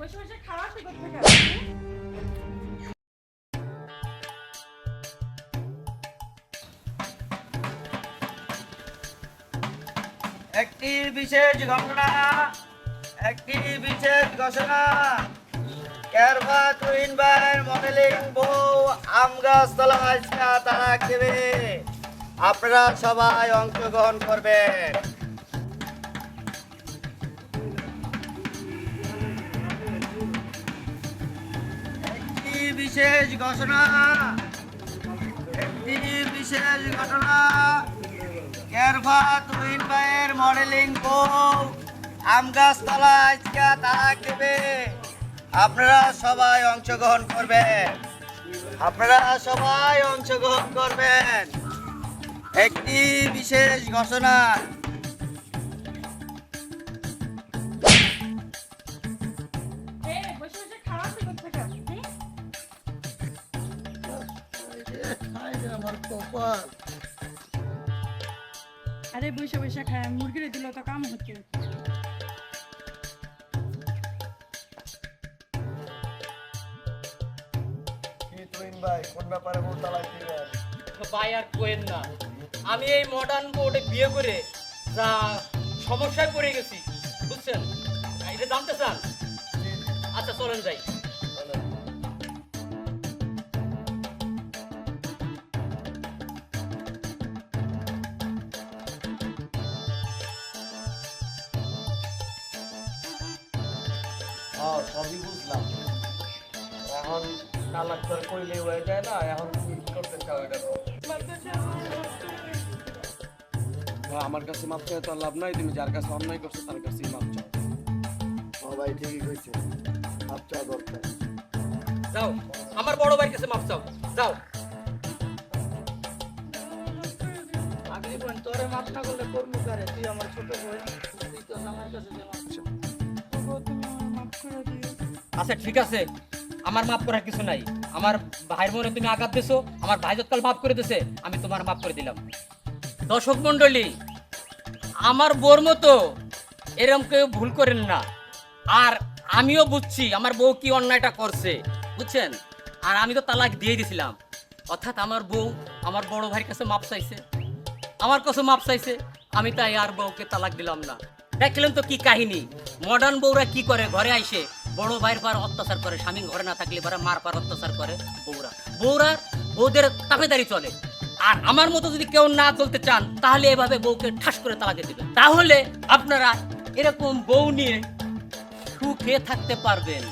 বসে বসে খাওয়া কি করতে একটি বিশেষ ঘটনা ক্যারভা টুইন ভাইয়ের মডেলিং বউ আম গাছ তলায় তারা দেবে। আপনারা সবাই অংশগ্রহণ করবেন। একটি বিশেষ ঘটনা ক্যারভা টুইন ভাইয়ের মডেলিং বউ আম গাছ তলায় তারা দেবে। আপনারা সবাই অংশগ্রহণ করবেন। একটি বিশেষ ঘোষণা। বসে বসে খাওয়া কি করতে আরে বসে বসে খায় মুরগিরে দিল তো কাম হচ্ছে। ভাই কোন ব্যাপারে বউ তালাক দিবেন? ভাই আর কোয়েন না, আমি এই মডার্ন বোর্ডে বিয়ে করে যা সমস্যায় পড়ে গেছি বুঝছেন, এটা জানতে চান? আচ্ছা চলেন যাই। সবই বুঝলাম, এখন তালাক তোর কইলে হয়ে যায় না, এখন তুমি কি করতে চাও এটা? আমার কাছে মাপ চাই তো লাভ নাই, তুমি যার কাছে অন্যায় করছো তার কাছেই মাপ চাও। ভাই ঠিকই কইছে, মাপ চাওয়া দরকার। যাও আমার বড় ভাইয়ের কাছে মাপ চাও, যাও। আগলি বোন তোরে মাপ না করলে করবো কারে? তুই আমার ছোট বোন, তুই তো আমার কাছে যে মাপ চাও। তুমি আমার মাফ করে দিও। আচ্ছা ঠিক আছে, আমার মাফ করার কিছু নাই। আমার ভাইয়ের মনে তুমি আঘাত দিছো, আমার ভাই যতকাল মাফ করে দিছে, আমি তোমার মাফ করে দিলাম। দর্শক মন্ডলী, আমার বোর মতো এরকম কেউ ভুল করেন না। আর আমিও বুঝছি আমার বউ কি অন্যায়টা করছে, বুঝছেন? আর আমি তো তালাক দিয়ে দিছিলাম, অর্থাৎ আমার বউ আমার বড় ভাইয়ের কাছে মাপ চাইছে, আমার কাছে মাপ চাইছে, আমি তাই আর বউকে তালাক দিলাম না। দেখলেন তো কি কাহিনী, মডার্ন বউরা কি করে, ঘরে আইসে বড় ভাইয়ের পার অত্যাচার করে, স্বামী ঘরে না থাকলে পরে মার পার অত্যাচার করে বউদের তাবেদারি চলে। আর আমার মতো যদি কেউ না চলতে চান, তাহলে এভাবে বউকে ঠাস করে তালাক দিবেন, তাহলে আপনারা এরকম বউ নিয়ে সুখে থাকতে পারবেন।